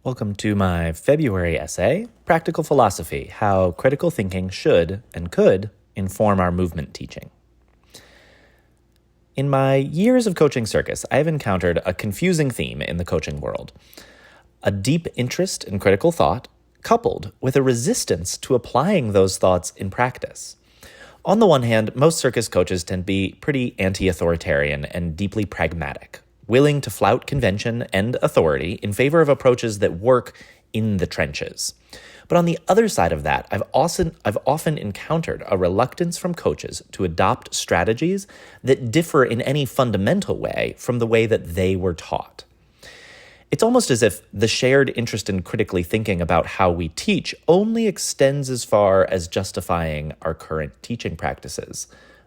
Welcome to my February essay, Practical Philosophy, How Critical Thinking Should and Could Inform Our Movement Teaching. In my years of coaching circus, I have encountered a confusing theme in the coaching world: a deep interest in critical thought, coupled with a resistance to applying those thoughts in practice. On the one hand, most circus coaches tend to be pretty anti-authoritarian and deeply pragmatic, willing to flout convention and authority in favor of approaches that work in the trenches. But on the other side of that, I've often encountered a reluctance from coaches to adopt strategies that differ in any fundamental way from the way that they were taught. It's almost as if the shared interest in critically thinking about how we teach only extends as far as justifying our current teaching practices,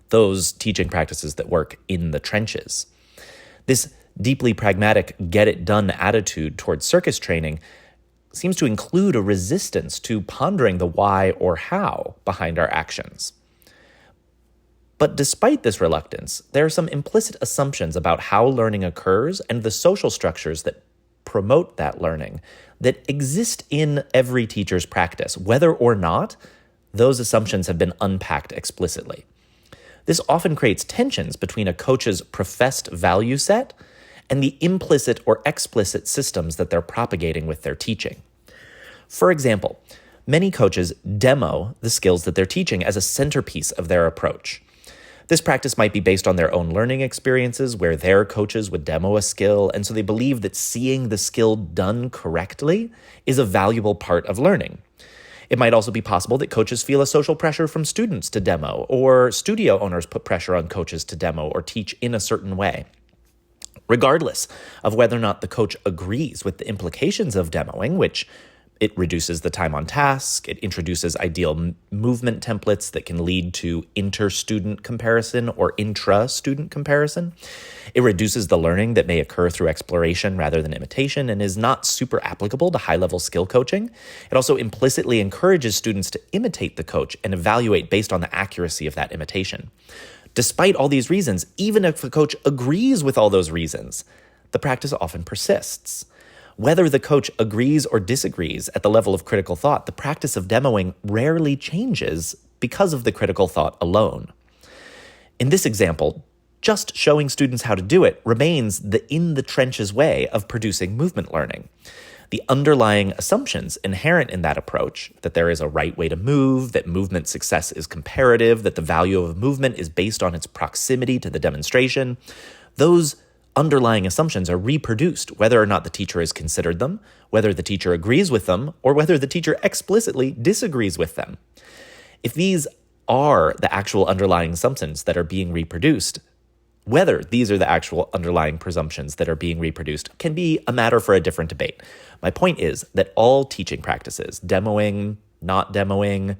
those teaching practices that work in the trenches. This deeply pragmatic, get-it-done attitude towards circus training seems to include a resistance to pondering the why or how behind our actions. But despite this reluctance, there are some implicit assumptions about how learning occurs and the social structures that promote that learning that exist in every teacher's practice, whether or not those assumptions have been unpacked explicitly. This often creates tensions between a coach's professed value set and the implicit or explicit systems that they're propagating with their teaching. For example, many coaches demo the skills that they're teaching as a centerpiece of their approach. This practice might be based on their own learning experiences where their coaches would demo a skill, and so they believe that seeing the skill done correctly is a valuable part of learning. It might also be possible that coaches feel a social pressure from students to demo, or studio owners put pressure on coaches to demo or teach in a certain way. Regardless of whether or not the coach agrees with the implications of demoing, which it reduces the time on task, it introduces ideal movement templates that can lead to inter-student comparison or intra-student comparison. It reduces the learning that may occur through exploration rather than imitation and is not super applicable to high-level skill coaching. It also implicitly encourages students to imitate the coach and evaluate based on the accuracy of that imitation. Despite all these reasons, even if the coach agrees with all those reasons, the practice often persists. Whether the coach agrees or disagrees at the level of critical thought, the practice of demoing rarely changes because of the critical thought alone. In this example, just showing students how to do it remains the in-the-trenches way of producing movement learning. The underlying assumptions inherent in that approach, that there is a right way to move, that movement success is comparative, that the value of a movement is based on its proximity to the demonstration, those underlying assumptions are reproduced whether or not the teacher has considered them, whether the teacher agrees with them, or whether the teacher explicitly disagrees with them. If these are the actual underlying assumptions that are being reproduced, whether these are the actual underlying presumptions that are being reproduced can be a matter for a different debate. My point is that all teaching practices, demoing, not demoing,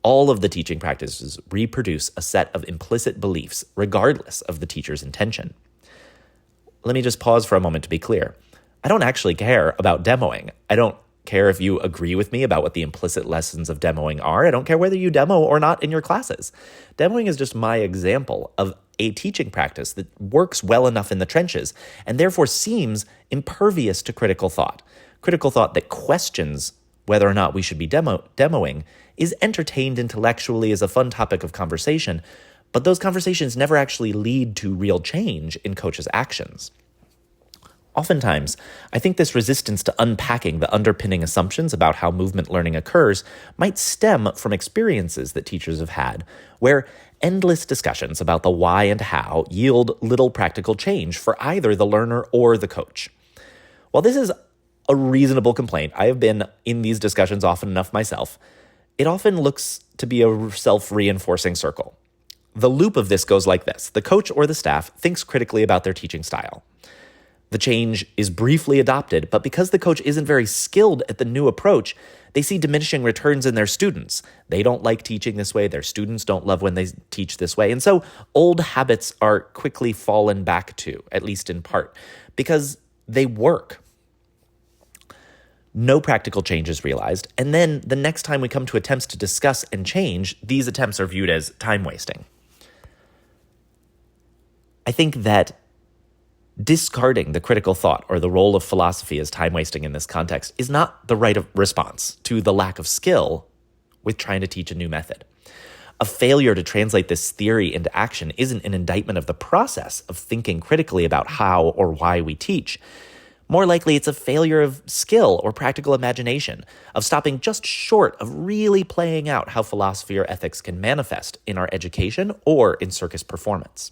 all of the teaching practices reproduce a set of implicit beliefs regardless of the teacher's intention. Let me just pause for a moment to be clear. I don't actually care about demoing. I don't care if you agree with me about what the implicit lessons of demoing are. I don't care whether you demo or not in your classes. Demoing is just my example of a teaching practice that works well enough in the trenches and therefore seems impervious to critical thought. Critical thought that questions whether or not we should be demoing is entertained intellectually as a fun topic of conversation, but those conversations never actually lead to real change in coaches' actions. Oftentimes, I think this resistance to unpacking the underpinning assumptions about how movement learning occurs might stem from experiences that teachers have had, where endless discussions about the why and how yield little practical change for either the learner or the coach. While this is a reasonable complaint, I have been in these discussions often enough myself, it often looks to be a self-reinforcing circle. The loop of this goes like this. The coach or the staff thinks critically about their teaching style. The change is briefly adopted, but because the coach isn't very skilled at the new approach, they see diminishing returns in their students. They don't like teaching this way. Their students don't love when they teach this way. And so old habits are quickly fallen back to, at least in part, because they work. No practical change is realized. And then the next time we come to attempts to discuss and change, these attempts are viewed as time wasting. I think that Discarding the critical thought or the role of philosophy as time wasting in this context is not the right response to the lack of skill with trying to teach a new method. A failure to translate this theory into action isn't an indictment of the process of thinking critically about how or why we teach. More likely, it's a failure of skill or practical imagination, of stopping just short of really playing out how philosophy or ethics can manifest in our education or in circus performance.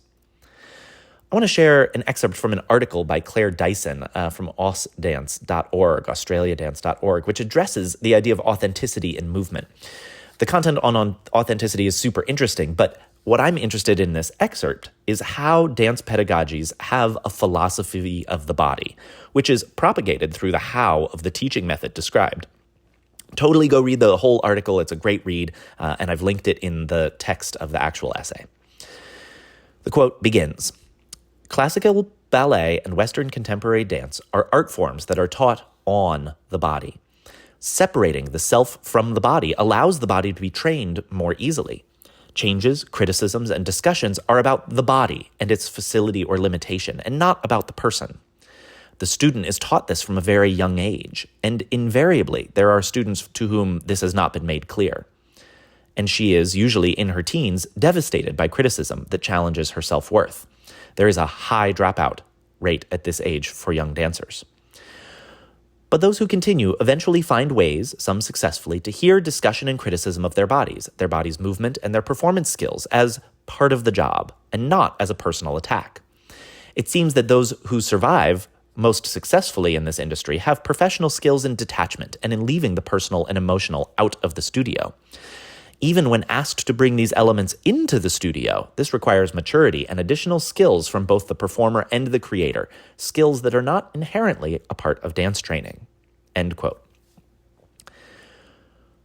I want to share an excerpt from an article by Claire Dyson from australiadance.org, australiadance.org, which addresses the idea of authenticity in movement. The content on authenticity is super interesting, but what I'm interested in this excerpt is how dance pedagogies have a philosophy of the body, which is propagated through the how of the teaching method described. Totally go read the whole article. It's a great read, and I've linked it in the text of the actual essay. The quote begins, "Classical ballet and Western contemporary dance are art forms that are taught on the body. Separating the self from the body allows the body to be trained more easily. Changes, criticisms, and discussions are about the body and its facility or limitation, and not about the person. The student is taught this from a very young age, and invariably there are students to whom this has not been made clear. And she is, usually in her teens, devastated by criticism that challenges her self-worth. There is a high dropout rate at this age for young dancers. But those who continue eventually find ways, some successfully, to hear discussion and criticism of their body's movement, and their performance skills as part of the job, and not as a personal attack. It seems that those who survive most successfully in this industry have professional skills in detachment and in leaving the personal and emotional out of the studio. Even when asked to bring these elements into the studio, this requires maturity and additional skills from both the performer and the creator, skills that are not inherently a part of dance training." End quote.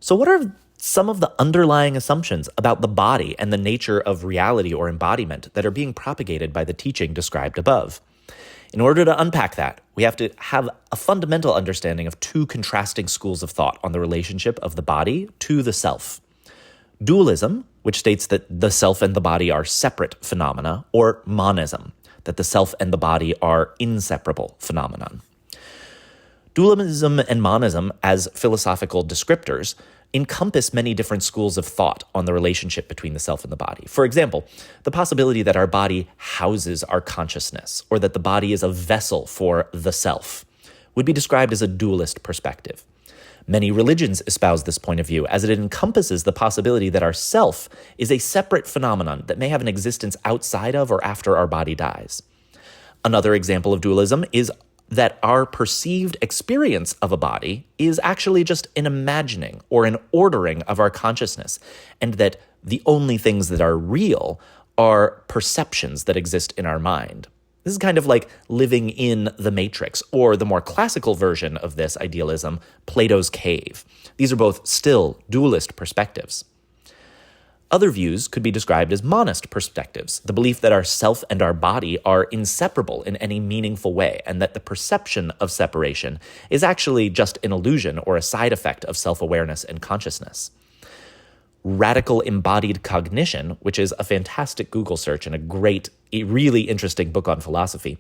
So what are some of the underlying assumptions about the body and the nature of reality or embodiment that are being propagated by the teaching described above? In order to unpack that, we have to have a fundamental understanding of two contrasting schools of thought on the relationship of the body to the self. Dualism, which states that the self and the body are separate phenomena, or monism, that the self and the body are inseparable phenomenon. Dualism and monism, as philosophical descriptors, encompass many different schools of thought on the relationship between the self and the body. For example, the possibility that our body houses our consciousness, or that the body is a vessel for the self, would be described as a dualist perspective. Many religions espouse this point of view, as it encompasses the possibility that our self is a separate phenomenon that may have an existence outside of or after our body dies. Another example of dualism is that our perceived experience of a body is actually just an imagining or an ordering of our consciousness, and that the only things that are real are perceptions that exist in our mind. This is kind of like living in the Matrix, or the more classical version of this idealism, Plato's cave. These are both still dualist perspectives. Other views could be described as monist perspectives, the belief that our self and our body are inseparable in any meaningful way, and that the perception of separation is actually just an illusion or a side effect of self-awareness and consciousness. Radical embodied cognition, which is a fantastic Google search and a really interesting book on philosophy,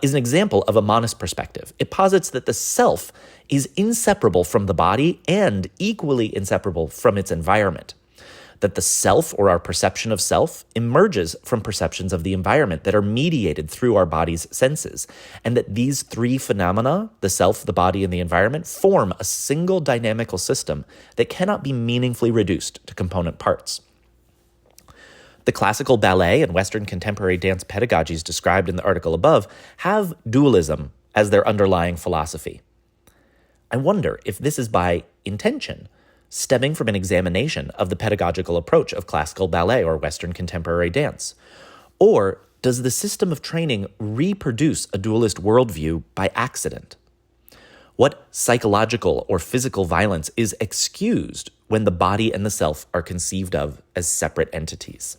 is an example of a monist perspective. It posits that the self is inseparable from the body and equally inseparable from its environment. That the self, or our perception of self, emerges from perceptions of the environment that are mediated through our body's senses, and that these three phenomena, the self, the body, and the environment, form a single dynamical system that cannot be meaningfully reduced to component parts. The classical ballet and Western contemporary dance pedagogies described in the article above have dualism as their underlying philosophy. I wonder if this is by intention, stemming from an examination of the pedagogical approach of classical ballet or Western contemporary dance? Or does the system of training reproduce a dualist worldview by accident? What psychological or physical violence is excused when the body and the self are conceived of as separate entities?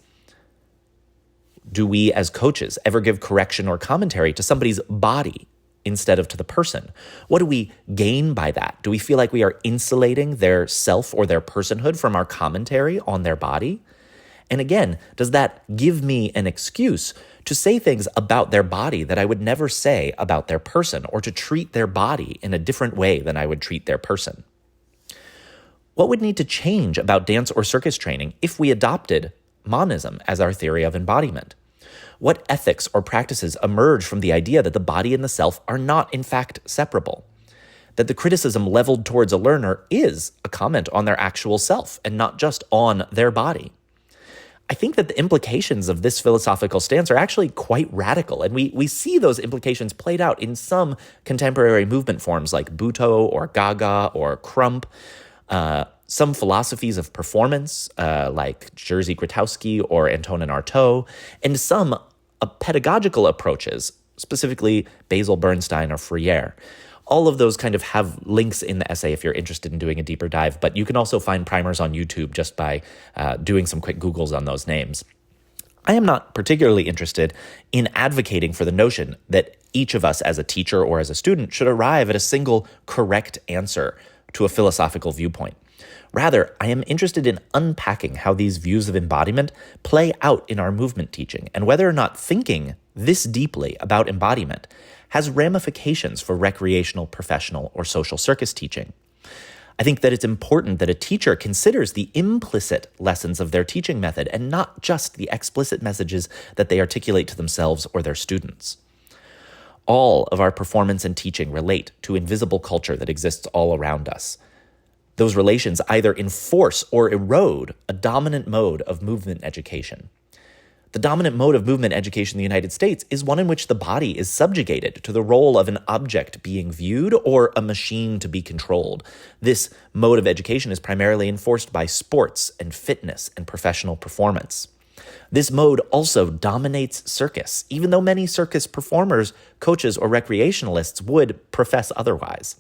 Do we as coaches ever give correction or commentary to somebody's body instead of to the person? What do we gain by that? Do we feel like we are insulating their self or their personhood from our commentary on their body? And again, does that give me an excuse to say things about their body that I would never say about their person, or to treat their body in a different way than I would treat their person? What would need to change about dance or circus training if we adopted monism as our theory of embodiment? What ethics or practices emerge from the idea that the body and the self are not, in fact, separable? That the criticism leveled towards a learner is a comment on their actual self and not just on their body. I think that the implications of this philosophical stance are actually quite radical, and we see those implications played out in some contemporary movement forms like Buto or Gaga or Crump, some philosophies of performance like Jerzy Grotowski or Antonin Artaud, and some pedagogical approaches, specifically Basil Bernstein or Freire. All of those kind of have links in the essay if you're interested in doing a deeper dive, but you can also find primers on YouTube just by doing some quick Googles on those names. I am not particularly interested in advocating for the notion that each of us as a teacher or as a student should arrive at a single correct answer to a philosophical viewpoint. Rather, I am interested in unpacking how these views of embodiment play out in our movement teaching, and whether or not thinking this deeply about embodiment has ramifications for recreational, professional, or social circus teaching. I think that it's important that a teacher considers the implicit lessons of their teaching method and not just the explicit messages that they articulate to themselves or their students. All of our performance and teaching relate to invisible culture that exists all around us. Those relations either enforce or erode a dominant mode of movement education. The dominant mode of movement education in the United States is one in which the body is subjugated to the role of an object being viewed or a machine to be controlled. This mode of education is primarily enforced by sports and fitness and professional performance. This mode also dominates circus, even though many circus performers, coaches, or recreationalists would profess otherwise.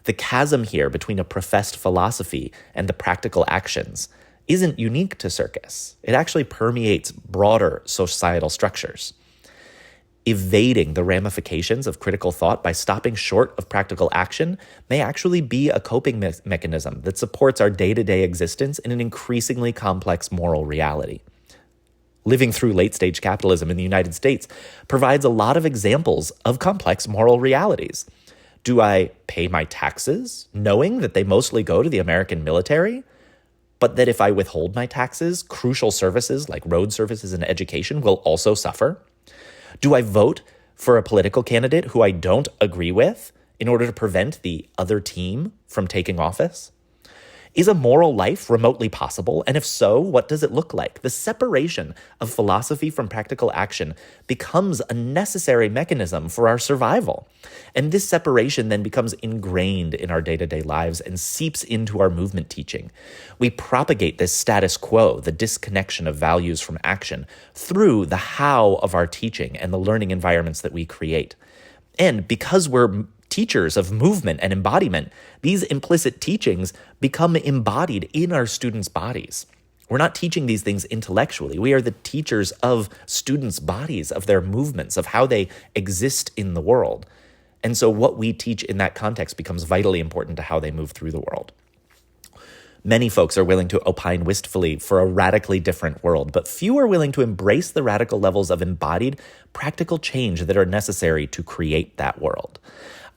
The chasm here between a professed philosophy and the practical actions isn't unique to circus. It actually permeates broader societal structures. Evading the ramifications of critical thought by stopping short of practical action may actually be a coping mechanism that supports our day-to-day existence in an increasingly complex moral reality. Living through late-stage capitalism in the United States provides a lot of examples of complex moral realities. Do I pay my taxes knowing that they mostly go to the American military, but that if I withhold my taxes, crucial services like road services and education will also suffer? Do I vote for a political candidate who I don't agree with in order to prevent the other team from taking office? Is a moral life remotely possible? And if so, what does it look like? The separation of philosophy from practical action becomes a necessary mechanism for our survival. And this separation then becomes ingrained in our day-to-day lives and seeps into our movement teaching. We propagate this status quo, the disconnection of values from action, through the how of our teaching and the learning environments that we create. And because we're teachers of movement and embodiment, these implicit teachings become embodied in our students' bodies. We're not teaching these things intellectually. We are the teachers of students' bodies, of their movements, of how they exist in the world. And so what we teach in that context becomes vitally important to how they move through the world. Many folks are willing to opine wistfully for a radically different world, but few are willing to embrace the radical levels of embodied, practical change that are necessary to create that world.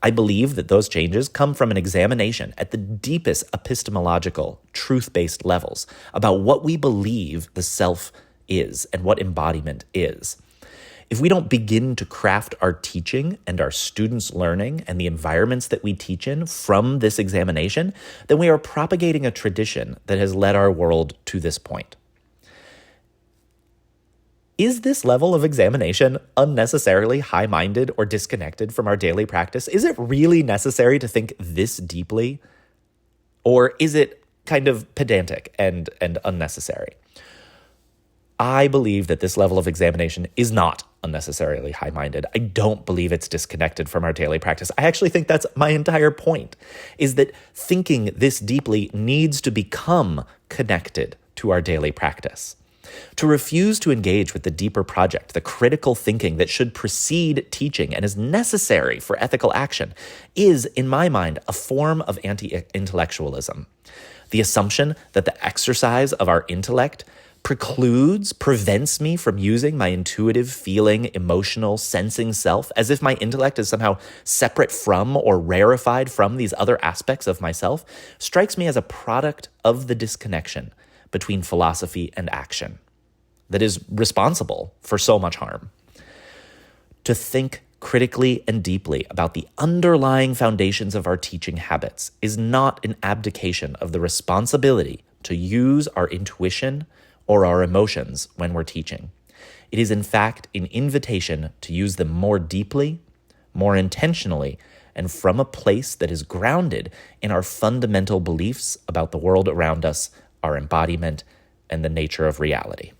I believe that those changes come from an examination at the deepest epistemological, truth-based levels about what we believe the self is and what embodiment is. If we don't begin to craft our teaching and our students' learning and the environments that we teach in from this examination, then we are propagating a tradition that has led our world to this point. Is this level of examination unnecessarily high-minded or disconnected from our daily practice? Is it really necessary to think this deeply? Or is it kind of pedantic and unnecessary? I believe that this level of examination is not unnecessarily high-minded. I don't believe it's disconnected from our daily practice. I actually think that's my entire point, is that thinking this deeply needs to become connected to our daily practice. To refuse to engage with the deeper project, the critical thinking that should precede teaching and is necessary for ethical action, is, in my mind, a form of anti-intellectualism. The assumption that the exercise of our intellect prevents me from using my intuitive, feeling, emotional, sensing self, as if my intellect is somehow separate from or rarefied from these other aspects of myself, strikes me as a product of the disconnection between philosophy and action that is responsible for so much harm. To think critically and deeply about the underlying foundations of our teaching habits is not an abdication of the responsibility to use our intuition or our emotions when we're teaching. It is in fact an invitation to use them more deeply, more intentionally, and from a place that is grounded in our fundamental beliefs about the world around us, our embodiment, and the nature of reality.